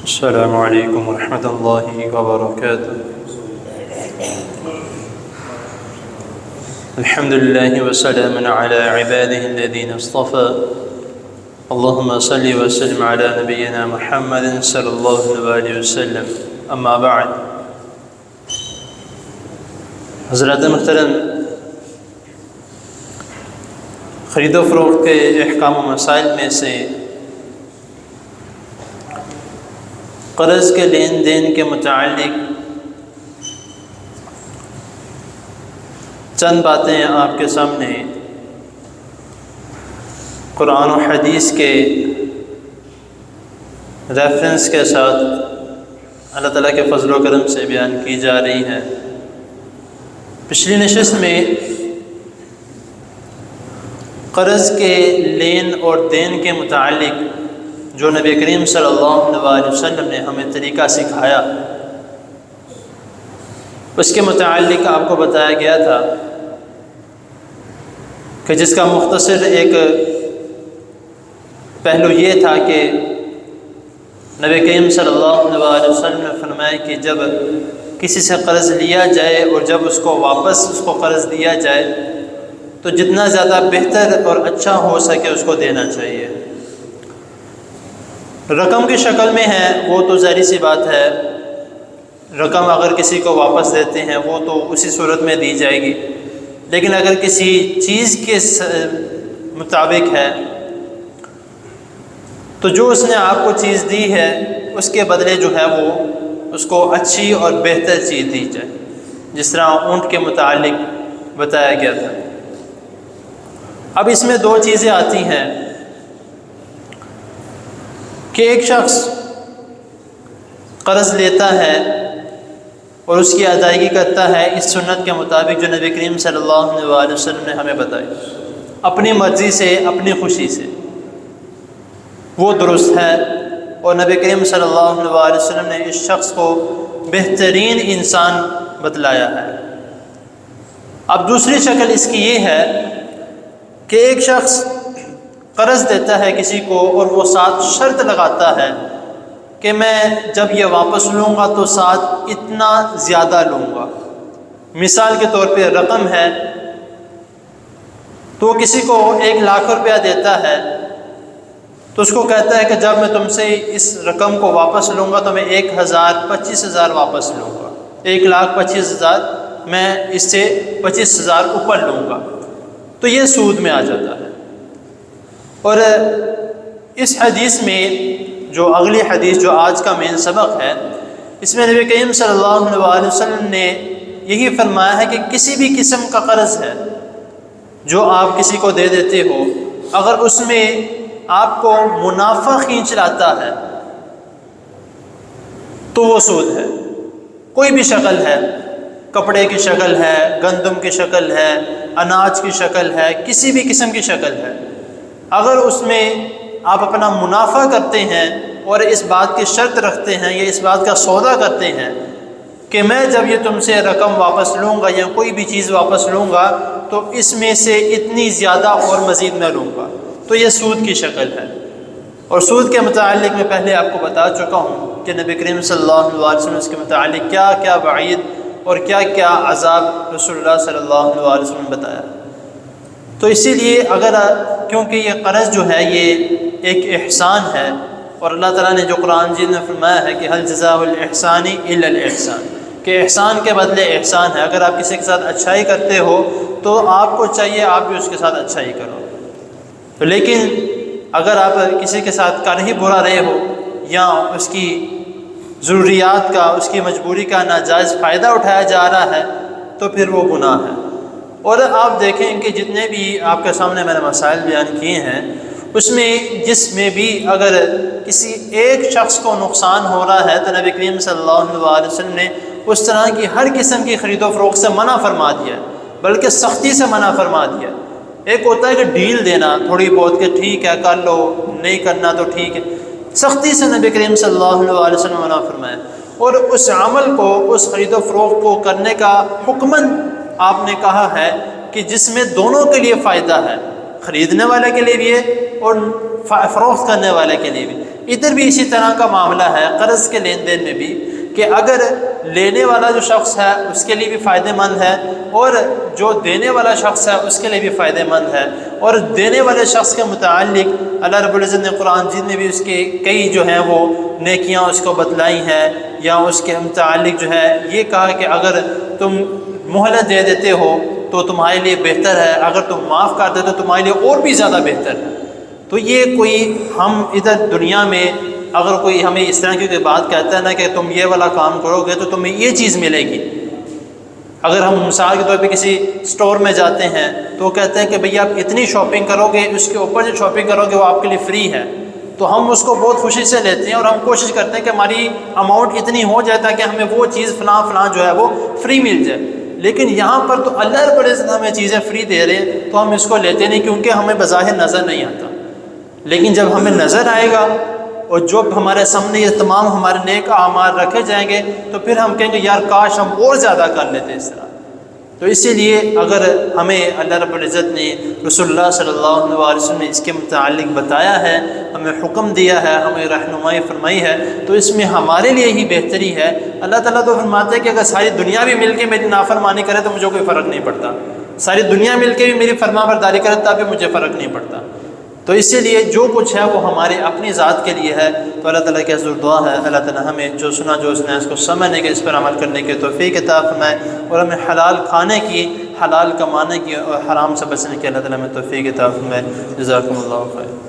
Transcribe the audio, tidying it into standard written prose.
السلام علیکم ورحمۃ اللہ وبرکاتہ۔ الحمد للہ وسلام علی عباده الذین اصطفى، اللہم صل وسلم علی نبینا محمد صلی اللہ علیہ وسلم، اما بعد۔ حضرات محترم، خرید و فروخت کے احکام و مسائل میں سے قرض کے لین دین کے متعلق چند باتیں آپ کے سامنے قرآن و حدیث کے ریفرنس کے ساتھ اللہ تعالیٰ کے فضل و کرم سے بیان کی جا رہی ہیں۔ پچھلی نشست میں قرض کے لین اور دین کے متعلق جو نبی کریم صلی اللہ علیہ وسلم نے ہمیں طریقہ سکھایا، اس کے متعلق آپ کو بتایا گیا تھا کہ جس کا مختصر ایک پہلو یہ تھا کہ نبی کریم صلی اللہ علیہ وسلم نے فرمایا کہ جب کسی سے قرض لیا جائے اور جب اس کو واپس اس کو قرض دیا جائے تو جتنا زیادہ بہتر اور اچھا ہو سکے اس کو دینا چاہیے۔ رقم کی شکل میں ہے وہ تو ظاہر سی بات ہے، رقم اگر کسی کو واپس دیتے ہیں وہ تو اسی صورت میں دی جائے گی، لیکن اگر کسی چیز کے مطابق ہے تو جو اس نے آپ کو چیز دی ہے اس کے بدلے جو ہے وہ اس کو اچھی اور بہتر چیز دی جائے، جس طرح اونٹ کے متعلق بتایا گیا تھا۔ اب اس میں دو چیزیں آتی ہیں کہ ایک شخص قرض لیتا ہے اور اس کی ادائیگی کرتا ہے اس سنت کے مطابق جو نبی کریم صلی اللہ علیہ وسلم نے ہمیں بتائی، اپنی مرضی سے، اپنی خوشی سے، وہ درست ہے، اور نبی کریم صلی اللہ علیہ وسلم نے اس شخص کو بہترین انسان بتلایا ہے۔ اب دوسری شکل اس کی یہ ہے کہ ایک شخص قرض دیتا ہے کسی کو اور وہ ساتھ شرط لگاتا ہے کہ میں جب یہ واپس لوں گا تو ساتھ اتنا زیادہ لوں گا۔ مثال کے طور پہ رقم ہے تو کسی کو 1,00,000 روپیہ دیتا ہے تو اس کو کہتا ہے کہ جب میں تم سے اس رقم کو واپس لوں گا تو میں 25,000 واپس لوں گا، 1,25,000 میں اس سے 25,000 اوپر لوں گا، تو یہ سود میں آ جاتا ہے۔ اور اس حدیث میں جو اگلی حدیث جو آج کا مین سبق ہے، اس میں نبی کریم صلی اللہ علیہ وسلم نے یہی فرمایا ہے کہ کسی بھی قسم کا قرض ہے جو آپ کسی کو دے دیتے ہو، اگر اس میں آپ کو منافع کھینچ لاتا ہے تو وہ سود ہے۔ کوئی بھی شکل ہے، کپڑے کی شکل ہے، گندم کی شکل ہے، اناج کی شکل ہے، کسی بھی قسم کی شکل ہے، اگر اس میں آپ اپنا منافع کرتے ہیں اور اس بات کی شرط رکھتے ہیں یا اس بات کا سودا کرتے ہیں کہ میں جب یہ تم سے رقم واپس لوں گا یا کوئی بھی چیز واپس لوں گا تو اس میں سے اتنی زیادہ اور مزید میں لوں گا، تو یہ سود کی شکل ہے۔ اور سود کے متعلق میں پہلے آپ کو بتا چکا ہوں کہ نبی کریم صلی اللہ علیہ وسلم اس کے متعلق کیا کیا وعید اور کیا کیا عذاب رسول اللہ صلی اللہ علیہ وسلم نے بتایا۔ تو اسی لیے کیونکہ یہ قرض جو ہے یہ ایک احسان ہے، اور اللہ تعالیٰ نے جو قرآن مجید میں فرمایا ہے کہ هل جزاء الاحسان الا الاحسان، کہ احسان کے بدلے احسان ہے۔ اگر آپ کسی کے ساتھ اچھائی کرتے ہو تو آپ کو چاہیے آپ بھی اس کے ساتھ اچھائی کرو، لیکن اگر آپ کسی کے ساتھ کر ہی برا رہے ہو یا اس کی ضروریات کا، اس کی مجبوری کا ناجائز فائدہ اٹھایا جا رہا ہے تو پھر وہ گناہ ہے۔ اور آپ دیکھیں کہ جتنے بھی آپ کے سامنے میں نے مسائل بیان کیے ہیں اس میں جس میں بھی اگر کسی ایک شخص کو نقصان ہو رہا ہے تو نبی کریم صلی اللہ علیہ وسلم نے اس طرح کی ہر قسم کی خرید و فروخت سے منع فرما دیا، بلکہ سختی سے منع فرما دیا۔ ایک ہوتا ہے کہ ڈیل دینا تھوڑی بہت کہ ٹھیک ہے کر لو، نہیں کرنا تو ٹھیک ہے، سختی سے نبی کریم صلی اللہ علیہ وسلم منع فرمایا، اور اس عمل کو، اس خرید و فروخت کو کرنے کا حکماً آپ نے کہا ہے کہ جس میں دونوں کے لیے فائدہ ہے، خریدنے والے کے لیے بھی ہے اور فروخت کرنے والے کے لیے بھی، ادھر بھی اسی طرح کا معاملہ ہے قرض کے لین دین میں بھی، کہ اگر لینے والا جو شخص ہے اس کے لیے بھی فائدہ مند ہے، اور جو دینے والا شخص ہے اس کے لیے بھی فائدہ مند ہے، اور دینے والے شخص کے متعلق اللہ رب العزت نے قرآن مجید میں بھی اس کے کئی جو ہیں وہ نیکیاں اس کو بتلائی ہیں، یا اس کے متعلق جو ہے یہ کہا کہ اگر تم مہلت دے دیتے ہو تو تمہارے لیے بہتر ہے، اگر تم معاف کر دیتے تو تمہارے لیے اور بھی زیادہ بہتر ہے۔ تو یہ کوئی ہم ادھر دنیا میں اگر کوئی ہمیں اس طرح کی کوئی بات کہتا ہے نا کہ تم یہ والا کام کرو گے تو تمہیں یہ چیز ملے گی، اگر ہم مثال کے طور پہ کسی سٹور میں جاتے ہیں تو وہ کہتے ہیں کہ بھئی آپ اتنی شاپنگ کرو گے، اس کے اوپر جو شاپنگ کرو گے وہ آپ کے لیے فری ہے، تو ہم اس کو بہت خوشی سے لیتے ہیں اور ہم کوشش کرتے ہیں کہ ہماری اماؤنٹ اتنی ہو جائے تاکہ ہمیں وہ چیز فلاں فلاں جو ہے وہ فری مل جائے۔ لیکن یہاں پر تو اللہ رب العزت ہمیں چیزیں فری دے رہے ہیں تو ہم اس کو لیتے نہیں، کیونکہ ہمیں بظاہر نظر نہیں آتا، لیکن جب ہمیں نظر آئے گا اور جب ہمارے سامنے یہ تمام ہمارے نیک اعمال رکھے جائیں گے تو پھر ہم کہیں گے یار کاش ہم اور زیادہ کر لیتے اس طرح۔ تو اسی لیے اگر ہمیں اللہ رب العزت نے رسول اللہ صلی اللہ علیہ وسلم نے اس کے متعلق بتایا ہے، ہمیں حکم دیا ہے، ہمیں رہنمائی فرمائی ہے، تو اس میں ہمارے لیے ہی بہتری ہے۔ اللہ تعالیٰ تو فرماتے ہیں کہ اگر ساری دنیا بھی مل کے میری نافرمانی کرے تو مجھے کوئی فرق نہیں پڑتا، ساری دنیا مل کے بھی میری فرما برداری کرے تب بھی مجھے فرق نہیں پڑتا۔ تو اسی لیے جو کچھ ہے وہ ہمارے اپنی ذات کے لیے ہے۔ تو اللہ تعالیٰ کی حضور دعا ہے اللہ تعالیٰ ہمیں جو سنا جو اس نے اس کو سمجھنے کے، اس پر عمل کرنے کے توفیق عطا فرمائے، اور ہمیں حلال کھانے کی، حلال کمانے کی اور حرام سے بچنے کی اللہ تعالیٰ ہمیں توفیق عطا فرمائے۔ جزاکم اللہ خیر۔